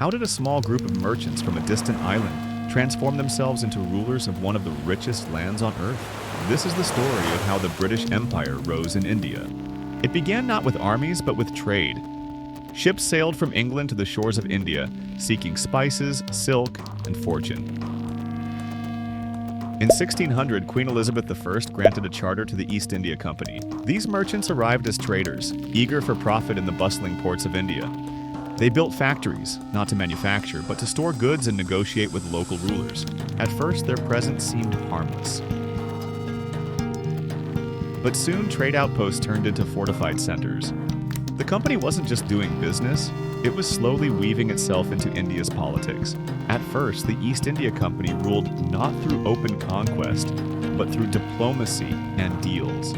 How did a small group of merchants from a distant island transform themselves into rulers of one of the richest lands on Earth? This is the story of how the British Empire rose in India. It began not with armies, but with trade. Ships sailed from England to the shores of India, seeking spices, silk, and fortune. In 1600, Queen Elizabeth I granted a charter to the East India Company. These merchants arrived as traders, eager for profit in the bustling ports of India. They built factories, not to manufacture, but to store goods and negotiate with local rulers. At first, their presence seemed harmless. But soon, trade outposts turned into fortified centers. The company wasn't just doing business, it was slowly weaving itself into India's politics. At first, the East India Company ruled not through open conquest, but through diplomacy and deals.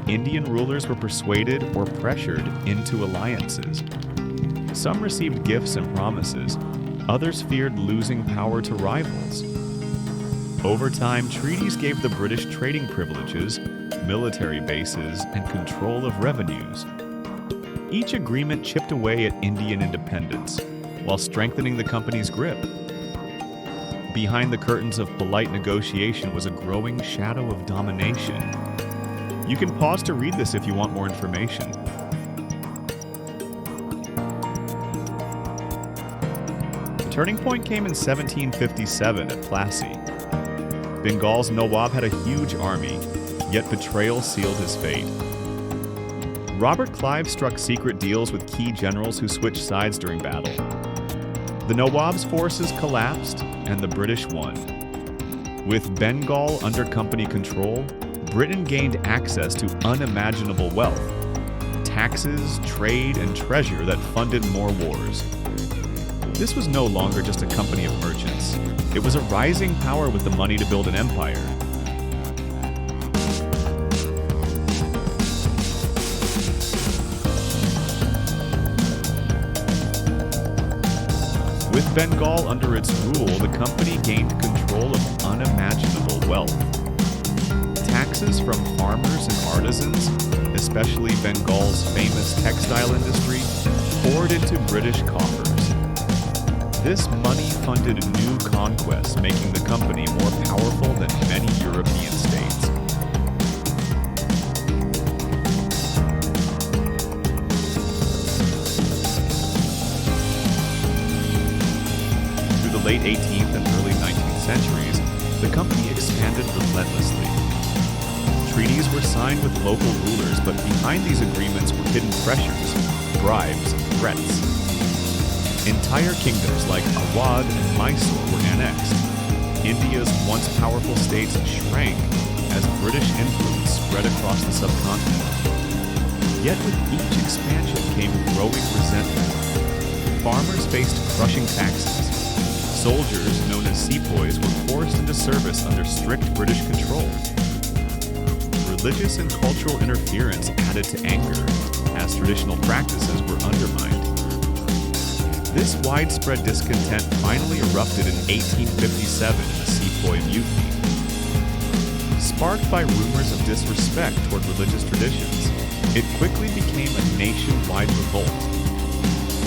Indian rulers were persuaded or pressured into alliances. Some received gifts and promises, others feared losing power to rivals. Over time, treaties gave the British trading privileges, military bases, and control of revenues. Each agreement chipped away at Indian independence, while strengthening the company's grip. Behind the curtains of polite negotiation was a growing shadow of domination. You can pause to read this if you want more information. The turning point came in 1757 at Plassey. Bengal's Nawab had a huge army, yet betrayal sealed his fate. Robert Clive struck secret deals with key generals who switched sides during battle. The Nawab's forces collapsed, and the British won. With Bengal under company control, Britain gained access to unimaginable wealth, taxes, trade, and treasure that funded more wars. This was no longer just a company of merchants. It was a rising power with the money to build an empire. With Bengal under its rule, the company gained control of unimaginable wealth. Taxes from farmers and artisans, especially Bengal's famous textile industry, poured into British coffers. This money funded new conquests, making the company more powerful than many European states. Through the late 18th and early 19th centuries, the company expanded relentlessly. Treaties were signed with local rulers, but behind these agreements were hidden pressures, bribes, and threats. Entire kingdoms like Awadh and Mysore were annexed. India's once powerful states shrank as British influence spread across the subcontinent. Yet with each expansion came growing resentment. Farmers faced crushing taxes. Soldiers, known as sepoys, were forced into service under strict British control. Religious and cultural interference added to anger, as traditional practices were undermined. This widespread discontent finally erupted in 1857 in the Sepoy Mutiny. Sparked by rumors of disrespect toward religious traditions, it quickly became a nationwide revolt.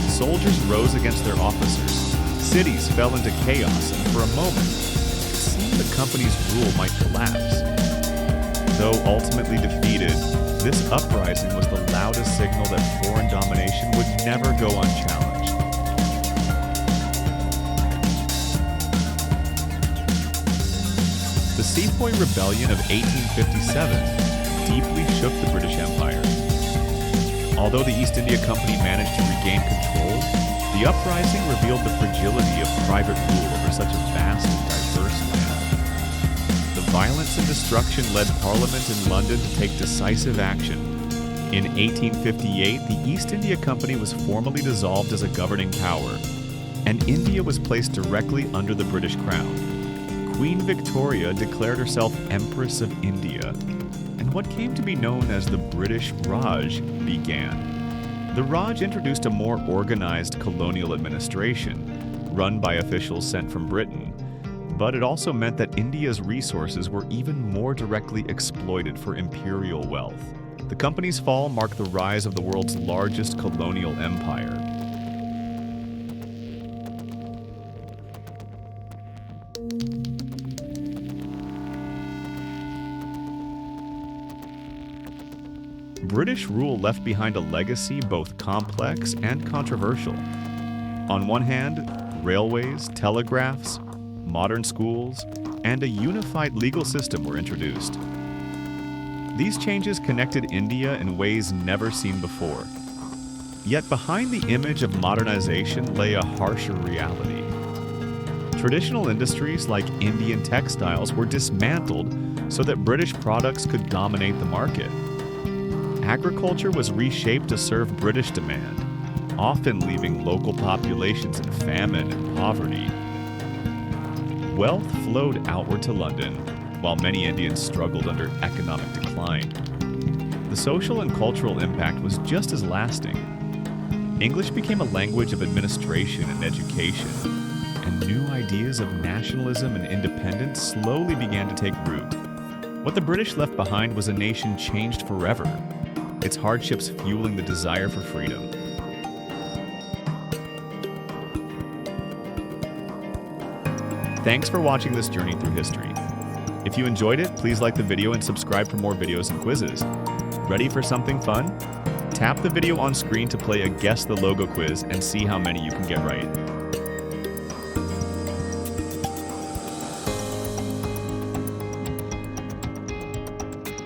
Soldiers rose against their officers, cities fell into chaos, and for a moment, it seemed the company's rule might collapse. Though ultimately defeated, this uprising was the loudest signal that foreign domination would never go unchallenged. The Sepoy Rebellion of 1857 deeply shook the British Empire. Although the East India Company managed to regain control, the uprising revealed the fragility of private rule over such a vast and diverse land. The violence and destruction led Parliament in London to take decisive action. In 1858, the East India Company was formally dissolved as a governing power, and India was placed directly under the British Crown. Queen Victoria declared herself Empress of India, and what came to be known as the British Raj began. The Raj introduced a more organized colonial administration, run by officials sent from Britain, but it also meant that India's resources were even more directly exploited for imperial wealth. The company's fall marked the rise of the world's largest colonial empire. British rule left behind a legacy both complex and controversial. On one hand, railways, telegraphs, modern schools, and a unified legal system were introduced. These changes connected India in ways never seen before. Yet behind the image of modernization lay a harsher reality. Traditional industries like Indian textiles were dismantled so that British products could dominate the market. Agriculture was reshaped to serve British demand, often leaving local populations in famine and poverty. Wealth flowed outward to London, while many Indians struggled under economic decline. The social and cultural impact was just as lasting. English became a language of administration and education, and new ideas of nationalism and independence slowly began to take root. What the British left behind was a nation changed forever, its hardships fueling the desire for freedom. Thanks for watching this journey through history. If you enjoyed it, please like the video and subscribe for more videos and quizzes. Ready for something fun? Tap the video on screen to play a Guess the Logo quiz and see how many you can get right.